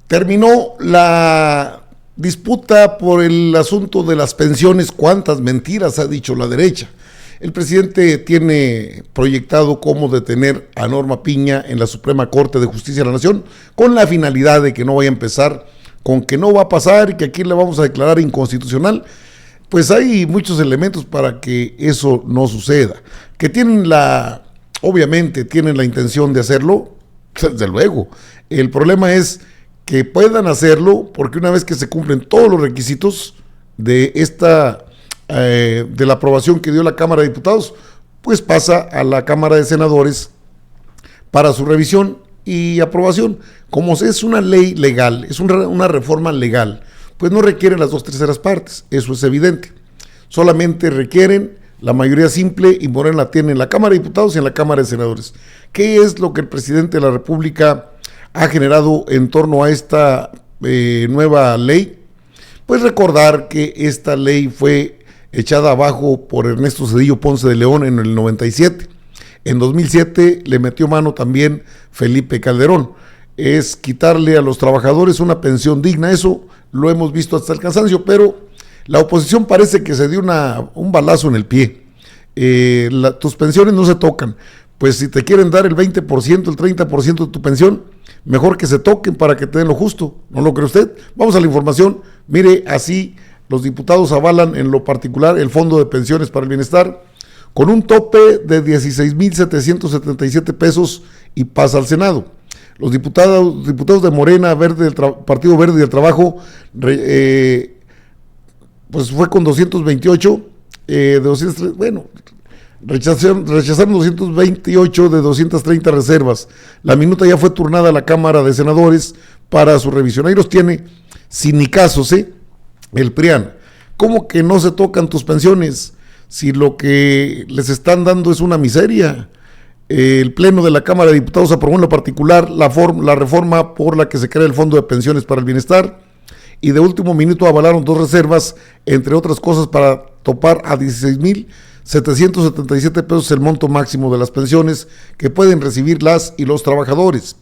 Terminó la disputa por el asunto de las pensiones. Cuántas mentiras ha dicho la derecha. El presidente tiene proyectado cómo detener a Norma Piña en la Suprema Corte de Justicia de la Nación, con la finalidad de que no vaya a empezar con que no va a pasar y que aquí le vamos a declarar inconstitucional. Pues hay muchos elementos para que eso no suceda. Que obviamente tienen la intención de hacerlo, desde luego. El problema es que puedan hacerlo, porque una vez que se cumplen todos los requisitos de de la aprobación que dio la Cámara de Diputados, pues pasa a la Cámara de Senadores para su revisión y aprobación. Como es una ley legal, es una reforma legal, pues no requiere las 2/3 partes, eso es evidente. Solamente requieren la mayoría simple, y Morena la tiene en la Cámara de Diputados y en la Cámara de Senadores. ¿Qué es lo que el presidente de la República ha generado en torno a esta nueva ley? Pues recordar que esta ley fue echada abajo por Ernesto Zedillo Ponce de León en el 97. En 2007 le metió mano también Felipe Calderón. Es quitarle a los trabajadores una pensión digna. Eso lo hemos visto hasta el cansancio, pero la oposición parece que se dio un balazo en el pie. Tus pensiones no se tocan. Pues si te quieren dar el 20%, el 30% de tu pensión, mejor que se toquen para que te den lo justo. ¿No lo cree usted? Vamos a la información. Mire, así los diputados avalan en lo particular el Fondo de Pensiones para el Bienestar con un tope de 16,777 pesos y pasa al Senado. Los diputados de Morena, Partido Verde y del Trabajo, pues fue con 228, rechazaron 228 de 230 reservas. La minuta ya fue turnada a la Cámara de Senadores para su revisión. Ahí los tiene, sin ni casos, el PRIAN. ¿Cómo que no se tocan tus pensiones si lo que les están dando es una miseria? El Pleno de la Cámara de Diputados aprobó en lo particular la reforma por la que se crea el Fondo de Pensiones para el Bienestar, y de último minuto avalaron 2 reservas, entre otras cosas, para topar a 16,777 pesos el monto máximo de las pensiones que pueden recibir las y los trabajadores.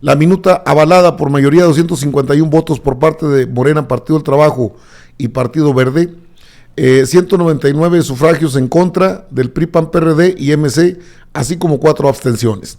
La minuta, avalada por mayoría de 251 votos por parte de Morena, Partido del Trabajo y Partido Verde, 199 sufragios en contra del PRI, PAN, PRD y MC, así como 4 abstenciones.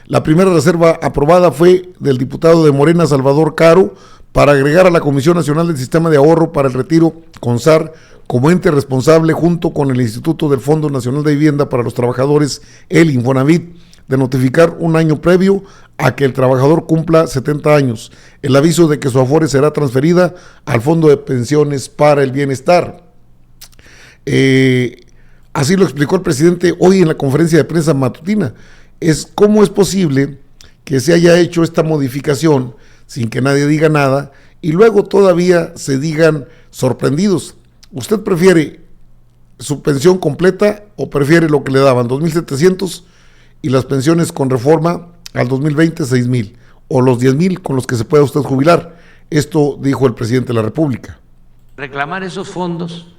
La primera reserva aprobada fue del diputado de Morena, Salvador Caro, para agregar a la Comisión Nacional del Sistema de Ahorro para el Retiro, CONSAR, como ente responsable junto con el Instituto del Fondo Nacional de Vivienda para los Trabajadores, el Infonavit, de notificar un año previo a que el trabajador cumpla 70 años el aviso de que su afore será transferida al Fondo de Pensiones para el Bienestar. Así lo explicó el presidente hoy en la conferencia de prensa matutina. ¿Cómo es posible que se haya hecho esta modificación sin que nadie diga nada y luego todavía se digan sorprendidos? ¿Usted prefiere su pensión completa o prefiere lo que le daban, 2,700, y las pensiones con reforma al 2020, 6,000, o los 10,000 con los que se pueda usted jubilar? Esto dijo el presidente de la República. Reclamar esos fondos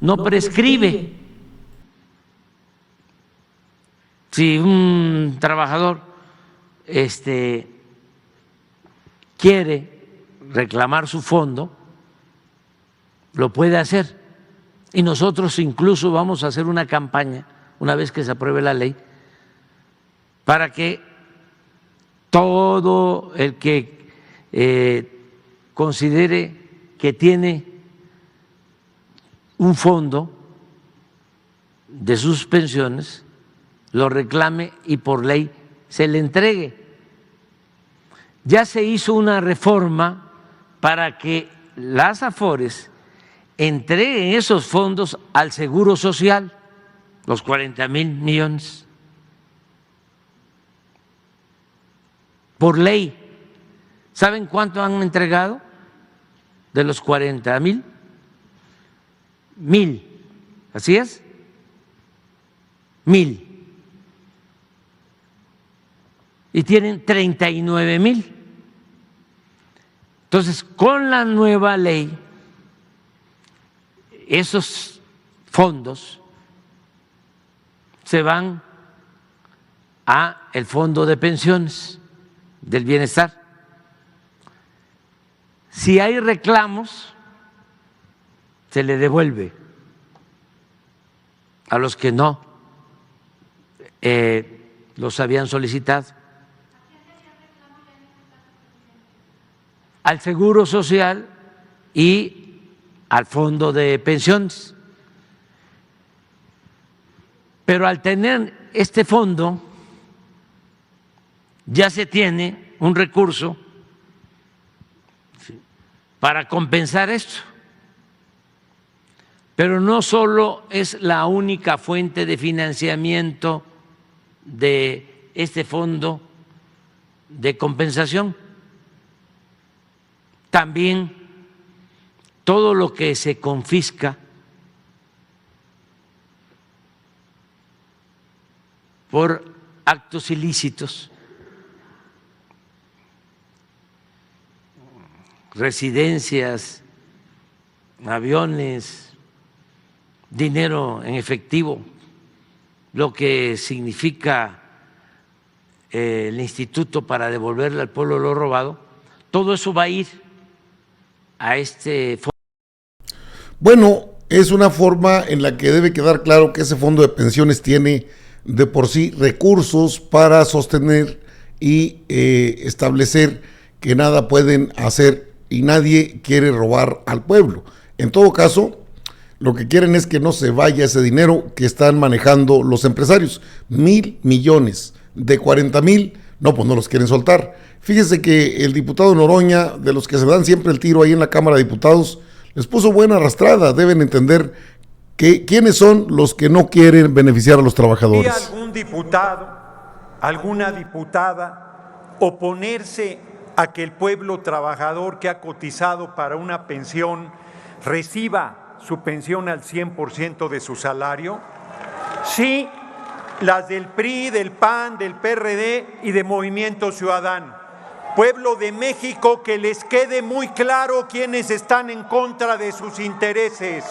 no prescribe. Si un trabajador quiere reclamar su fondo, lo puede hacer. Y nosotros incluso vamos a hacer una campaña, una vez que se apruebe la ley, para que todo el que considere que tiene un fondo de sus pensiones lo reclame y por ley se le entregue. Ya se hizo una reforma para que las AFORES entreguen esos fondos al Seguro Social, los 40,000 millones, por ley. ¿Saben cuánto han entregado de los 40,000? 1,000, ¿así es? 1,000. Y tienen 39,000. Entonces, con la nueva ley, esos fondos se van a el Fondo de Pensiones del Bienestar. Si hay reclamos, se le devuelve a los que no los habían solicitado. Al Seguro Social y al Fondo de Pensiones. Pero al tener este fondo, ya se tiene un recurso para compensar esto. Pero no solo es la única fuente de financiamiento de este fondo de compensación, también todo lo que se confisca por actos ilícitos, residencias, aviones, dinero en efectivo, lo que significa el instituto para devolverle al pueblo lo robado, todo eso va a ir a este fondo. Bueno, es una forma en la que debe quedar claro que ese fondo de pensiones tiene de por sí recursos para sostener y establecer que nada pueden hacer y nadie quiere robar al pueblo. En todo caso, lo que quieren es que no se vaya ese dinero que están manejando los empresarios. 1,000 millones de 40,000, no, pues no los quieren soltar. Fíjese que el diputado Noroña, de los que se dan siempre el tiro ahí en la Cámara de Diputados, les puso buena arrastrada. Deben entender que quiénes son los que no quieren beneficiar a los trabajadores. ¿Y algún diputado, alguna diputada oponerse a que el pueblo trabajador que ha cotizado para una pensión reciba su pensión al 100% de su salario? Sí, las del PRI, del PAN, del PRD y de Movimiento Ciudadano. Pueblo de México, que les quede muy claro quiénes están en contra de sus intereses.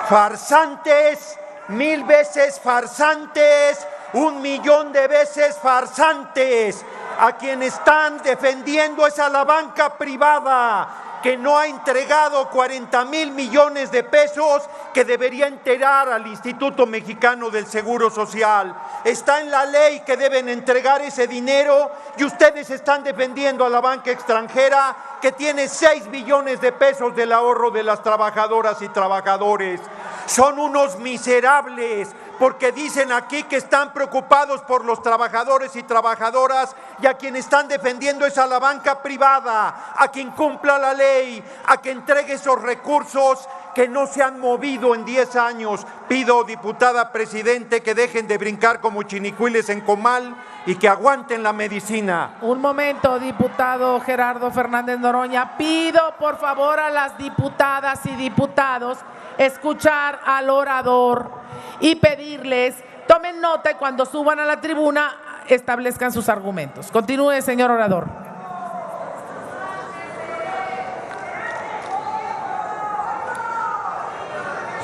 Farsantes, 1000 veces farsantes, 1,000,000 de veces farsantes. A quien están defendiendo es a la banca privada, que no ha entregado 40,000 millones de pesos que debería entregar al Instituto Mexicano del Seguro Social. Está en la ley que deben entregar ese dinero y ustedes están defendiendo a la banca extranjera que tiene 6 billones de pesos del ahorro de las trabajadoras y trabajadores. Son unos miserables, porque dicen aquí que están preocupados por los trabajadores y trabajadoras, y a quien están defendiendo es a la banca privada, a quien cumpla la ley, a que entregue esos recursos que no se han movido en 10 años. Pido, diputada presidente, que dejen de brincar como chinicuiles en comal y que aguanten la medicina. Un momento, diputado Gerardo Fernández Noroña. Pido, por favor, a las diputadas y diputados escuchar al orador y pedirles, tomen nota y cuando suban a la tribuna establezcan sus argumentos. Continúe, señor orador.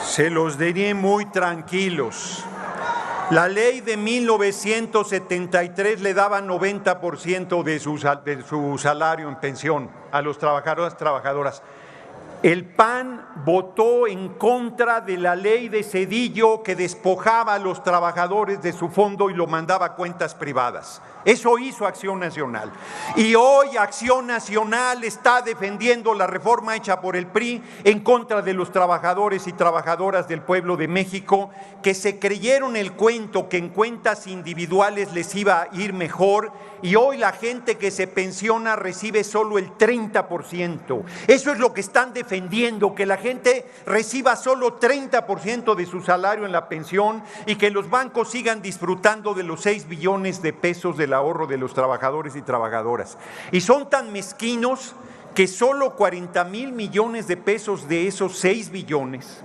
Se los diré muy tranquilos. La ley de 1973 le daba 90% de su salario en pensión a los trabajadores y trabajadoras. El PAN votó en contra de la ley de Zedillo que despojaba a los trabajadores de su fondo y lo mandaba a cuentas privadas. Eso hizo Acción Nacional. Y hoy Acción Nacional está defendiendo la reforma hecha por el PRI en contra de los trabajadores y trabajadoras del pueblo de México, que se creyeron el cuento que en cuentas individuales les iba a ir mejor, y hoy la gente que se pensiona recibe solo el 30%. Eso es lo que están defendiendo, que la gente reciba solo 30% de su salario en la pensión y que los bancos sigan disfrutando de los 6 billones de pesos del ahorro de los trabajadores y trabajadoras. Y son tan mezquinos que solo 40,000 millones de pesos de esos 6 billones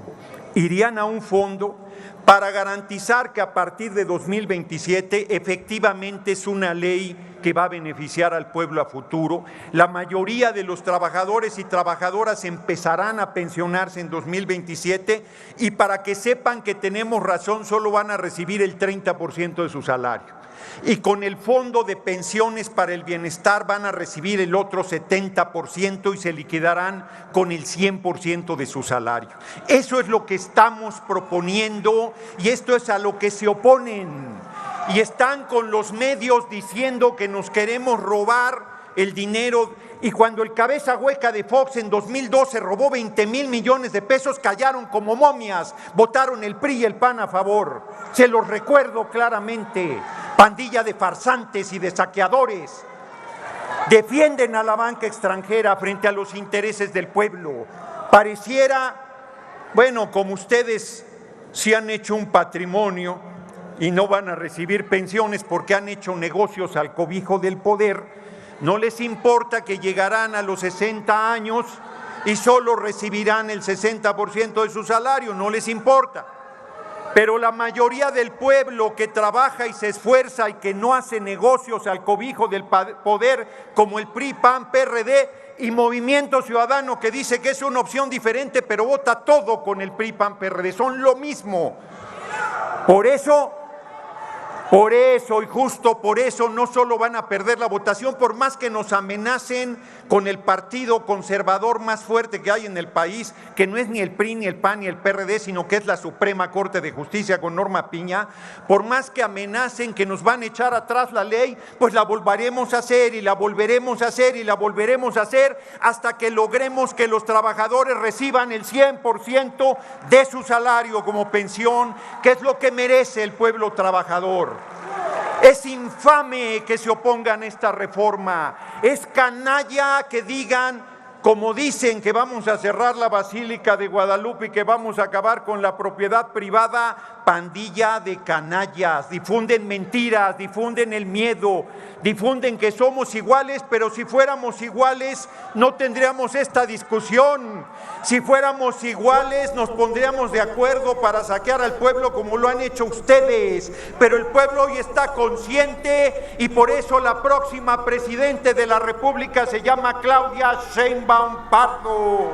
irían a un fondo para garantizar que a partir de 2027 efectivamente es una ley que va a beneficiar al pueblo a futuro. La mayoría de los trabajadores y trabajadoras empezarán a pensionarse en 2027 y para que sepan que tenemos razón, solo van a recibir el 30% de su salario. y con el Fondo de Pensiones para el Bienestar van a recibir el otro 70% y se liquidarán con el 100% de su salario. Eso es lo que estamos proponiendo y esto es a lo que se oponen. Y están con los medios diciendo que nos queremos robar el dinero, y cuando el cabeza hueca de Fox en 2012 robó 20,000 millones de pesos, callaron como momias, votaron el PRI y el PAN a favor. Se los recuerdo claramente, pandilla de farsantes y de saqueadores. Defienden a la banca extranjera frente a los intereses del pueblo. Pareciera, bueno, como ustedes sí han hecho un patrimonio y no van a recibir pensiones porque han hecho negocios al cobijo del poder, no les importa que llegarán a los 60 años y solo recibirán el 60% de su salario, no les importa. Pero la mayoría del pueblo que trabaja y se esfuerza y que no hace negocios al cobijo del poder, como el PRI, PAN, PRD y Movimiento Ciudadano, que dice que es una opción diferente, pero vota todo con el PRI, PAN, PRD, son lo mismo. Por eso y justo por eso no solo van a perder la votación, por más que nos amenacen con el partido conservador más fuerte que hay en el país, que no es ni el PRI, ni el PAN, ni el PRD, sino que es la Suprema Corte de Justicia con Norma Piña, por más que amenacen que nos van a echar atrás la ley, pues la volveremos a hacer y la volveremos a hacer y la volveremos a hacer hasta que logremos que los trabajadores reciban el 100% de su salario como pensión, que es lo que merece el pueblo trabajador. Es infame que se opongan a esta reforma, es canalla que digan, como dicen, que vamos a cerrar la Basílica de Guadalupe y que vamos a acabar con la propiedad privada. Pandilla de canallas, difunden mentiras, difunden el miedo, difunden que somos iguales, pero si fuéramos iguales no tendríamos esta discusión. Si fuéramos iguales nos pondríamos de acuerdo para saquear al pueblo como lo han hecho ustedes, pero el pueblo hoy está consciente y por eso la próxima presidente de la República se llama Claudia Sheinbaum Pardo.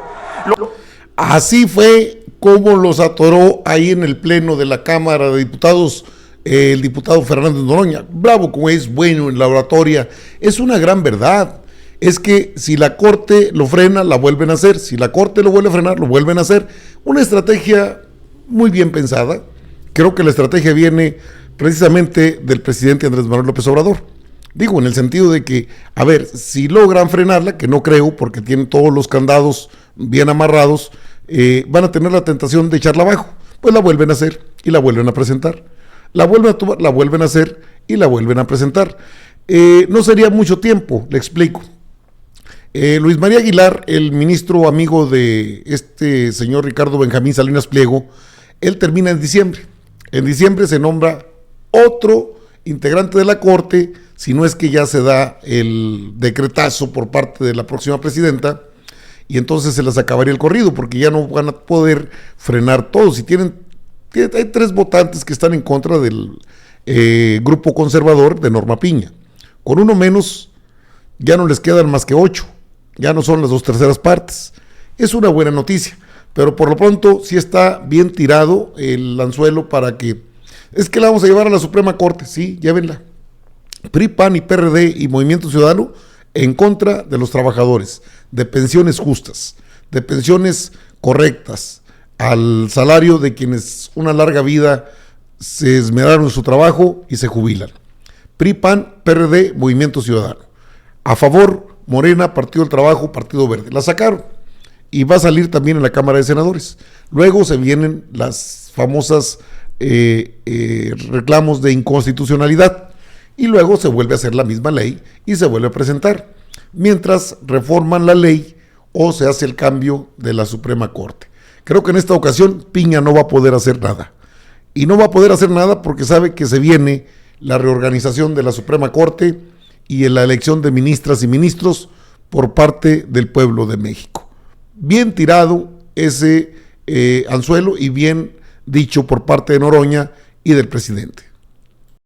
Así fue como los atoró ahí en el pleno de la Cámara de Diputados el diputado Fernández Noroña. Bravo como es bueno en la oratoria, es una gran verdad. Es que si la Corte lo frena, la vuelven a hacer. Si la Corte lo vuelve a frenar, lo vuelven a hacer. Una estrategia muy bien pensada. Creo que la estrategia viene precisamente del presidente Andrés Manuel López Obrador. Digo, en el sentido de que, a ver, si logran frenarla, que no creo, porque tienen todos los candados bien amarrados, van a tener la tentación de echarla abajo. Pues la vuelven a hacer y la vuelven a presentar. La vuelven a tomar, la vuelven a hacer y la vuelven a presentar. No sería mucho tiempo, le explico. Luis María Aguilar, el ministro amigo de este señor Ricardo Benjamín Salinas Pliego, él termina en diciembre. En diciembre se nombra otro integrante de la Corte, si no es que ya se da el decretazo por parte de la próxima presidenta, y entonces se les acabaría el corrido, porque ya no van a poder frenar todos. Hay 3 votantes que están en contra del grupo conservador de Norma Piña. Con uno menos, ya no les quedan más que 8. Ya no son las 2/3 partes. Es una buena noticia, pero por lo pronto sí está bien tirado el anzuelo para que... Es que la vamos a llevar a la Suprema Corte, sí, llévenla. PRI, PAN y PRD y Movimiento Ciudadano en contra de los trabajadores, de pensiones justas, de pensiones correctas, al salario de quienes una larga vida se esmeraron en su trabajo y se jubilan. PRI, PAN, PRD, Movimiento Ciudadano. A favor, Morena, Partido del Trabajo, Partido Verde. La sacaron y va a salir también en la Cámara de Senadores. Luego se vienen las famosas reclamos de inconstitucionalidad y luego se vuelve a hacer la misma ley y se vuelve a presentar, mientras reforman la ley o se hace el cambio de la Suprema Corte. Creo que en esta ocasión Piña no va a poder hacer nada. Y no va a poder hacer nada porque sabe que se viene la reorganización de la Suprema Corte y en la elección de ministras y ministros por parte del pueblo de México. Bien tirado ese anzuelo y bien dicho por parte de Noroña y del presidente.